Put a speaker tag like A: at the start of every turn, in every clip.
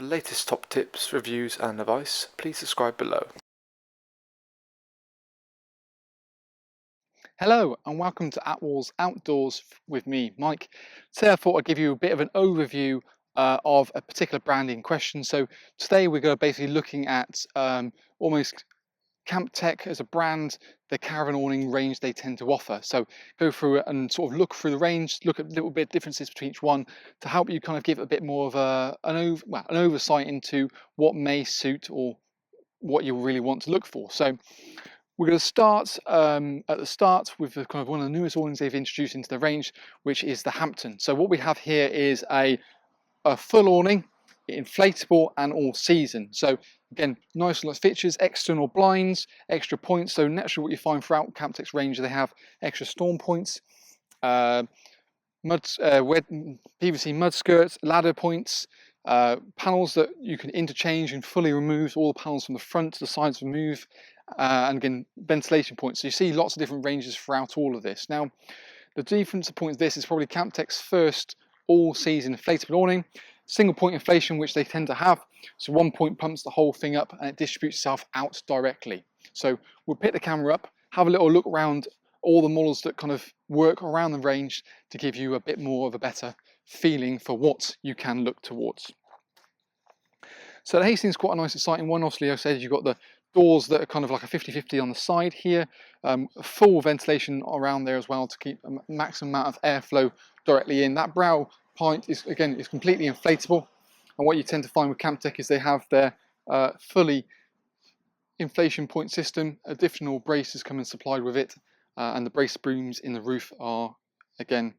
A: For the latest top tips, reviews and advice, please subscribe below.
B: Hello and welcome to Attwoolls Outdoors with me, Mike. Today I thought I'd give you a bit of an overview of a particular brand in question. So today we're going to basically looking at almost CampTech as a brand, the caravan awning range they tend to offer. So go through it and sort of look through the range, look at a little bit of differences between each one to help you kind of give a bit more of an oversight into what may suit or what you really want to look for. So we're going to start at the start with kind of one of the newest awnings they've introduced into the range, which is the Hampton. So what we have here is a full awning, inflatable and all season. So again, nice little features, external blinds, extra points. So naturally what you find throughout CampTech's range, they have extra storm points, wet PVC mud skirts, ladder points, panels that you can interchange and fully remove. All the panels from the front to the sides remove, and again ventilation points. So you see lots of different ranges throughout all of this. Now the difference point of this is probably CampTech's first all-season inflatable awning, single point inflation, which they tend to have. So one point pumps the whole thing up and it distributes itself out directly. So we'll pick the camera up, have a little look around all the models that kind of work around the range to give you a bit more of a better feeling for what you can look towards. So the Hastings is quite a nice exciting one. Obviously I said you've got the doors that are kind of like a 50-50 on the side here, full ventilation around there as well to keep a maximum amount of airflow directly in. That brow point is completely inflatable, and what you tend to find with CampTech is they have their fully inflation point system, additional braces come in supplied with it, and the brace beams in the roof are again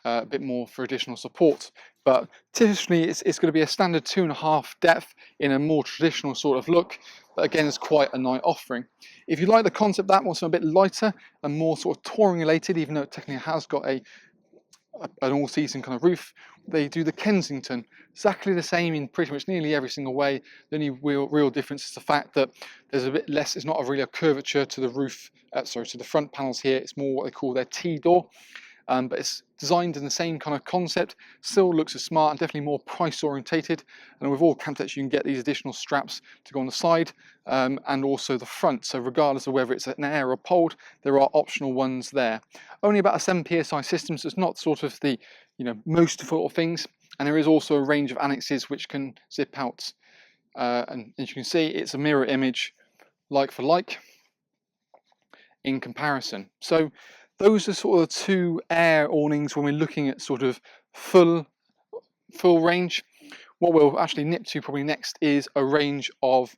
B: a bit more for additional support. But typically it's going to be a standard 2.5 depth in a more traditional sort of look, but again it's quite a nice offering. If you like the concept that one's a bit lighter and more sort of touring related, even though it technically has got an all-season kind of roof, they do the Kensington, exactly the same in pretty much nearly every single way. The only real difference is the fact that there's a bit less, it's not really a curvature to the roof, to the front panels here. It's more what they call their T-door. But it's designed in the same kind of concept, still looks as smart and definitely more price orientated. And with all CampTechs you can get these additional straps to go on the side and also the front. So regardless of whether it's an air or polled, there are optional ones there. Only about a 7 psi system, so it's not sort of the most difficult things. And there is also a range of annexes which can zip out. And as you can see, it's a mirror image, like for like, in comparison. So those are sort of two air awnings when we're looking at sort of full range. What we'll actually nip to probably next is a range of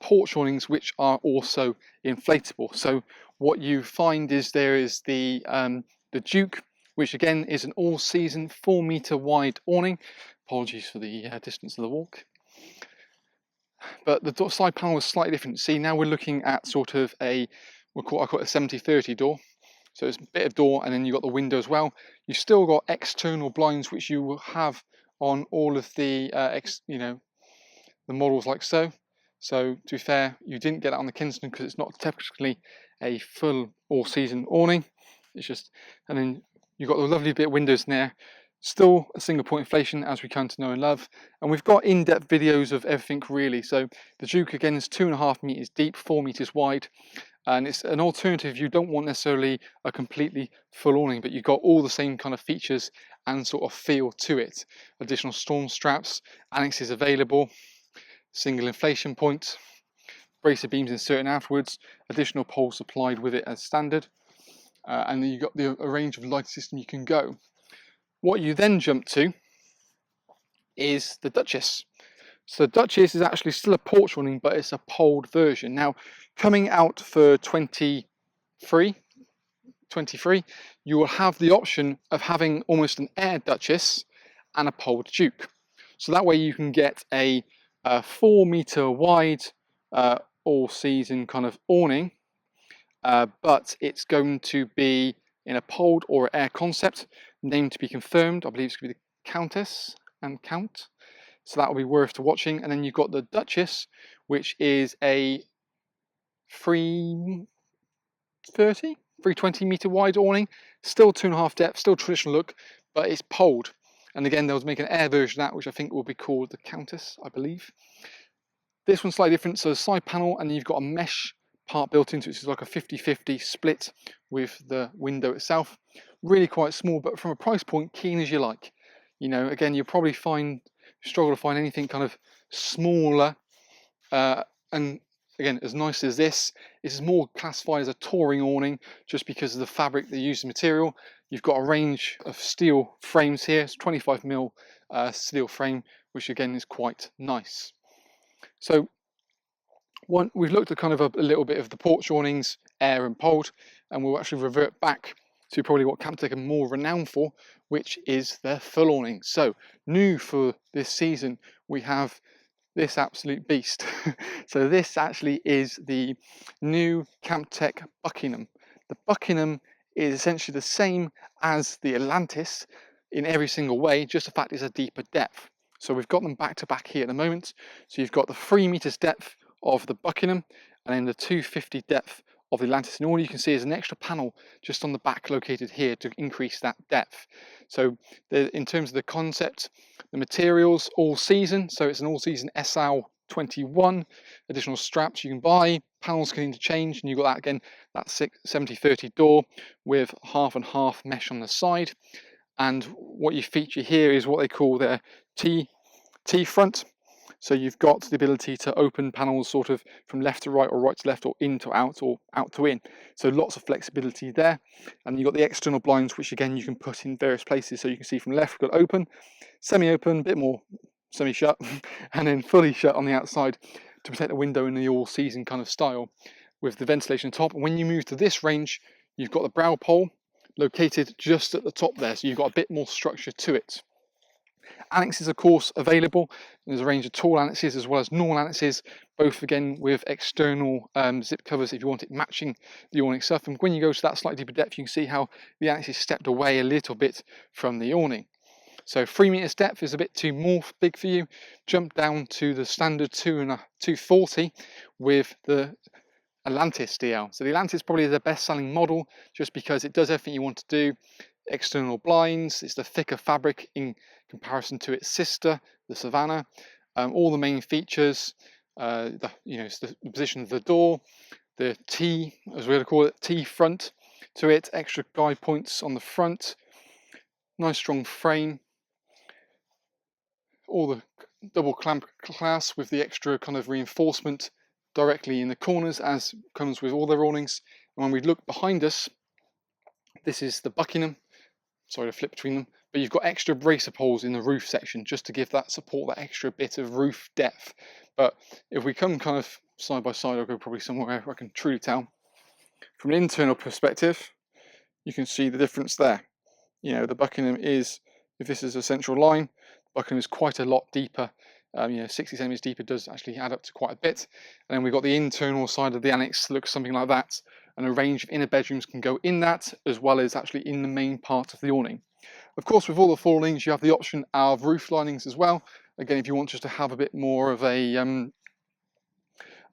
B: porch awnings which are also inflatable. So what you find is there is the Duke, which again is an all-season 4 meter wide awning. Apologies for the distance of the walk. But the side panel is slightly different. See, now we're looking at sort of I call it a 70-30 door. So it's a bit of door and then you've got the window as well. You've still got external blinds which you will have on all of the the models like so. So to be fair, you didn't get that on the Kensington because it's not typically a full all-season awning. It's just, and then you've got the lovely bit of windows in there. Still a single point inflation as we come to know and love. And we've got in-depth videos of everything really. So the Duke again is 2.5 meters deep, 4 meters wide. And it's an alternative. You don't want necessarily a completely full awning, but you've got all the same kind of features and sort of feel to it. Additional storm straps, annexes available, single inflation point, bracer beams inserted afterwards, additional poles supplied with it as standard, and then you've got a range of light system you can go. What you then jump to is the Duchess. So the Duchess is actually still a porch awning, but it's a polled version. Now, coming out for 23, you will have the option of having almost an air Duchess and a polled Duke. So that way you can get a 4 meter wide all-season kind of awning, but it's going to be in a polled or air concept, name to be confirmed. I believe it's going to be the Countess and Count. So that will be worth watching. And then you've got the Duchess, which is a 320 meter wide awning, still 2.5 depth, still traditional look, but it's polled. And again, they'll make an air version of that, which I think will be called the Countess, I believe. This one's slightly different, so a side panel, and you've got a mesh part built into it, which is like a 50-50 split with the window itself. Really quite small, but from a price point, keen as you like. You know, again, you'll probably struggle to find anything kind of smaller, and again, as nice as this is more classified as a touring awning just because of the fabric they use, the material. You've got a range of steel frames here. It's 25mm steel frame, which again is quite nice. So we've looked at kind of a little bit of the porch awnings, air and pold, and we'll actually revert back to probably what CampTech are more renowned for, which is their full awning. So new for this season, we have this absolute beast. So this actually is the new CampTech Buckingham. The Buckingham is essentially the same as the Atlantis in every single way, just the fact it's a deeper depth. So we've got them back to back here at the moment. So you've got the 3 meters depth of the Buckingham and then the 250 depth of the Atlantis, and all you can see is an extra panel just on the back located here to increase that depth. So in terms of the concept, the materials all season, so it's an all season SL21, additional straps you can buy, panels can interchange, and you've got that again, that 70-30 door with half and half mesh on the side. And what you feature here is what they call their T front. So you've got the ability to open panels sort of from left to right or right to left or in to out or out to in. So lots of flexibility there. And you've got the external blinds, which again you can put in various places. So you can see from left, we've got open, semi-open, a bit more semi-shut, and then fully shut on the outside to protect the window in the all-season kind of style with the ventilation on top. And when you move to this range, you've got the brow pole located just at the top there. So you've got a bit more structure to it. Annexes, of course, available. There's a range of tall annexes as well as normal annexes, both again with external zip covers if you want it matching the awning itself. And when you go to that slightly deeper depth, you can see how the annex stepped away a little bit from the awning. So 3 meters depth is a bit too more big for you. Jump down to the standard 240 with the Atlantis DL. So the Atlantis is probably the best selling model just because it does everything you want to do. External blinds, it's the thicker fabric in comparison to its sister, the Savannah. All the main features, it's the position of the door, the T, as we're going to call it, T front to it, extra guide points on the front, nice strong frame, all the double clamp class with the extra kind of reinforcement directly in the corners as comes with all their awnings. And when we look behind us, this is the Buckingham. Sorry to flip between them, but you've got extra bracer poles in the roof section just to give that support, that extra bit of roof depth. But if we come kind of side by side, I'll go probably somewhere where I can truly tell. From an internal perspective, you can see the difference there. You know, the Buckingham is, if this is a central line, the Buckingham is quite a lot deeper. 60 centimeters deeper does actually add up to quite a bit. And then we've got the internal side of the annex looks something like that, and a range of inner bedrooms can go in that as well as actually in the main part of the awning. Of course, with all the full awnings, you have the option of roof linings as well. Again, if you want just to have a bit more of a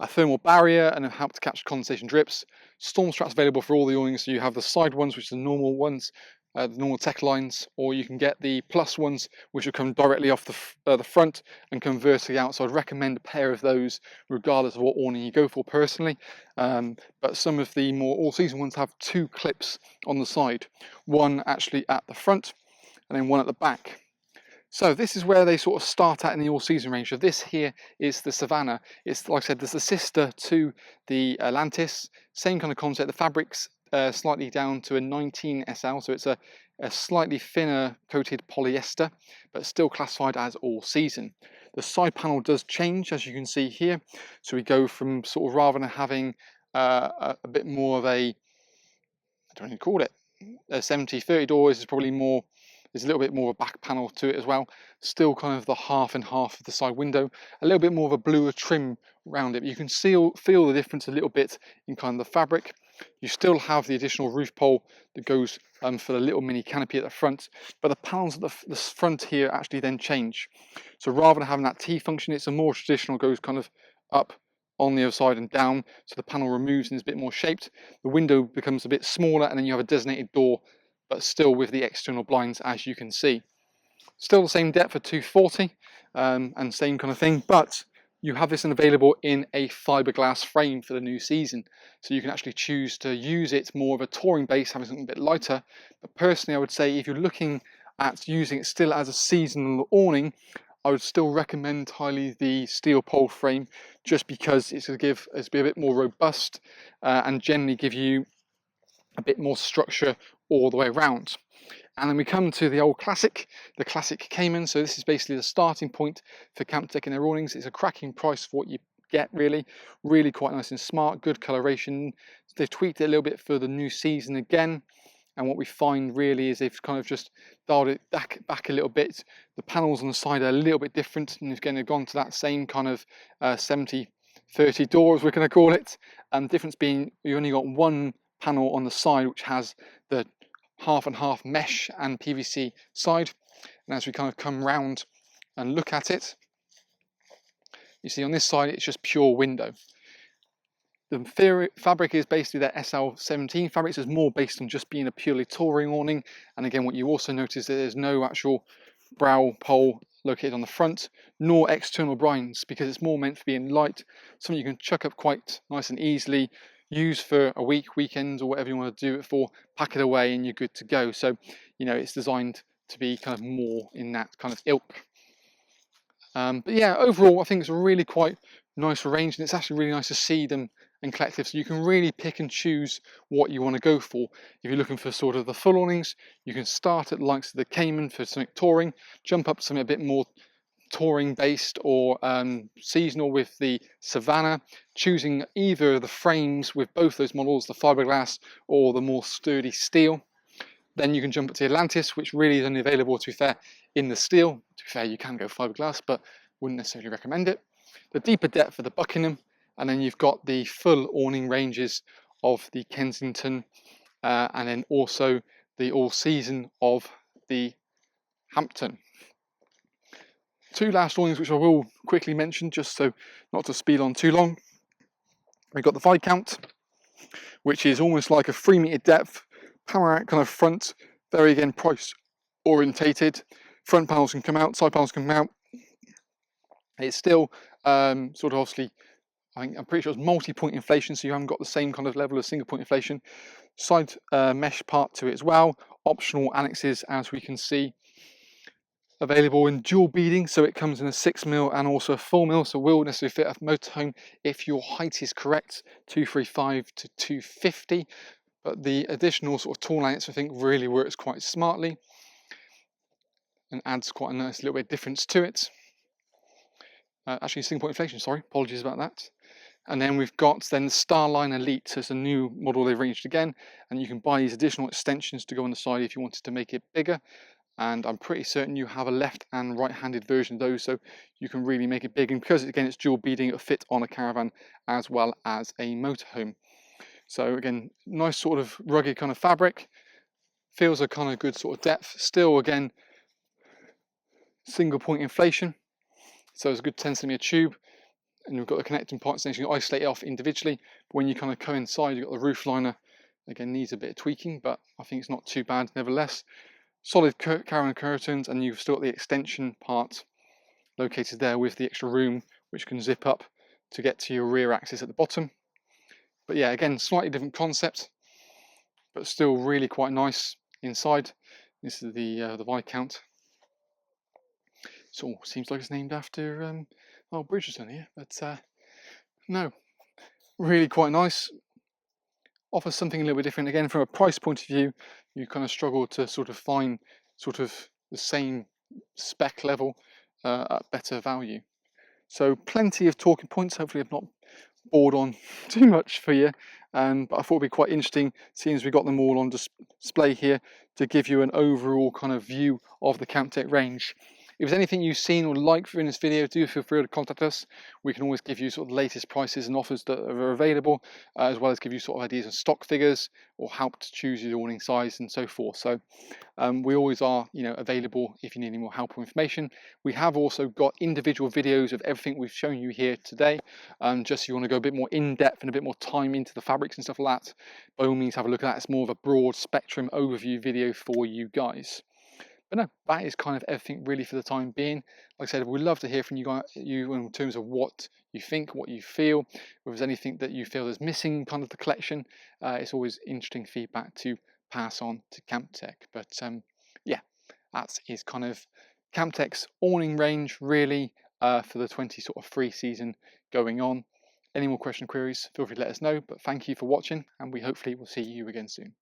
B: thermal barrier and help to catch condensation drips. Storm straps available for all the awnings. So you have the side ones, which are the normal ones, the normal tech lines, or you can get the plus ones, which will come directly off the front and come vertically out. So I'd recommend a pair of those, regardless of what awning you go for personally. But some of the more all-season ones have 2 clips on the side, one actually at the front and then one at the back. So this is where they sort of start at in the all-season range. So this here is the Savannah. It's, like I said, there's the sister to the Atlantis. Same kind of concept. The fabric's slightly down to a 19 SL, so it's a slightly thinner coated polyester, but still classified as all-season. The side panel does change, as you can see here. So we go from sort of, rather than having a bit more of a, I don't know what you call it, a 70-30 door, is probably more, there's a little bit more of a back panel to it as well. Still kind of the half and half of the side window. A little bit more of a bluer trim around it. But you can feel the difference a little bit in kind of the fabric. You still have the additional roof pole that goes for the little mini canopy at the front. But the panels at the front here actually then change. So rather than having that T function, it's a more traditional, goes kind of up on the other side and down. So the panel removes and is a bit more shaped. The window becomes a bit smaller, and then you have a designated door, but still with the external blinds, as you can see. Still the same depth for 240 and same kind of thing, but you have this available in a fiberglass frame for the new season. So you can actually choose to use it more of a touring base, having something a bit lighter. But personally, I would say if you're looking at using it still as a seasonal awning, I would still recommend highly the steel pole frame, just because it's going to be a bit more robust and generally give you a bit more structure all the way around. And then we come to the classic Cayman. So this is basically the starting point for CampTech and their awnings. It's a cracking price for what you get, really quite nice and smart, good coloration. They've tweaked it a little bit for the new season again. And what we find really is they've kind of just dialed it back a little bit. The panels on the side are a little bit different, and they've gone to that same kind of 70-30 door, as we're going to call it. Difference being you only got one panel on the side which has the half and half mesh and PVC side. And as we kind of come round and look at it, you see on this side it's just pure window. The fabric is basically that SL17 fabric, so it's more based on just being a purely touring awning. And again, what you also notice is that there's no actual brow pole located on the front, nor external blinds, because it's more meant for being light, something you can chuck up quite nice and easily, use for a week, weekends, or whatever you want to do it for, pack it away and you're good to go. So, you know, it's designed to be kind of more in that kind of ilk. But yeah, overall, I think it's a really quite nice range, and it's actually really nice to see them in collective. So you can really pick and choose what you want to go for. If you're looking for sort of the full awnings, you can start at the likes of the Cayman for something touring, jump up to something a bit more touring based or seasonal with the Savannah, choosing either of the frames with both those models, the fiberglass or the more sturdy steel. Then you can jump up to the Atlantis, which really is only available, to be fair, in the steel. To be fair, you can go fiberglass, but wouldn't necessarily recommend it. The deeper depth for the Buckingham, and then you've got the full awning ranges of the Kensington, and then also the all season of the Hampton. Two last awnings which I will quickly mention, just so not to speed on too long. We've got the Viscount, which is almost like a 3 meter depth, panoramic kind of front, very again price orientated. Front panels can come out, side panels can come out. It's still sort of obviously, I'm pretty sure it's multi-point inflation, so you haven't got the same kind of level of single point inflation. Side mesh part to it as well. Optional annexes, as we can see. Available in dual beading, so it comes in a 6mm and also a 4mm, so will necessarily fit a motorhome if your height is correct, 235 to 250. But the additional sort of tall annexes I think really works quite smartly and adds quite a nice little bit of difference to it. Actually, single point inflation, sorry, apologies about that. And then we've got then the Starline Elite, so it's a new model they've ranged again, and you can buy these additional extensions to go on the side if you wanted to make it bigger. And I'm pretty certain you have a left and right-handed version of those, so you can really make it big. And because again it's dual beading, it'll fit on a caravan as well as a motorhome. So again, nice sort of rugged kind of fabric, feels a kind of good sort of depth. Still again, single point inflation, so it's a good 10cm tube, and you've got the connecting parts, so you can isolate it off individually. But when you kind of coincide, you've got the roof liner. Again, needs a bit of tweaking, but I think it's not too bad nevertheless. Solid caravan curtains, and you've still got the extension part located there with the extra room which can zip up to get to your rear axis at the bottom. But yeah, again, slightly different concept, but still really quite nice inside. This is the Viscount. So seems like it's named after Bridgerton here, but no, really quite nice. Offers something a little bit different. Again, from a price point of view, you kind of struggle to sort of find sort of the same spec level at better value. So plenty of talking points. Hopefully I've not bored on too much for you, but I thought it'd be quite interesting, seeing as we got them all on display here, to give you an overall kind of view of the CampTech range. If there's anything you've seen or liked in this video, do feel free to contact us. We can always give you sort of the latest prices and offers that are available, as well as give you sort of ideas of stock figures or help to choose your awning size and so forth. So we always are, available if you need any more help or information. We have also got individual videos of everything we've shown you here today. Just so you want to go a bit more in depth and a bit more time into the fabrics and stuff like that, by all means have a look at that. It's more of a broad spectrum overview video for you guys. But no, that is kind of everything really for the time being. Like I said, we'd love to hear from you guys, in terms of what you think, what you feel. If there's anything that you feel is missing, kind of the collection, it's always interesting feedback to pass on to CampTech. But yeah, that is kind of CampTech's awning range really for the 2023 season going on. Any more question queries, feel free to let us know. But thank you for watching, and we hopefully will see you again soon.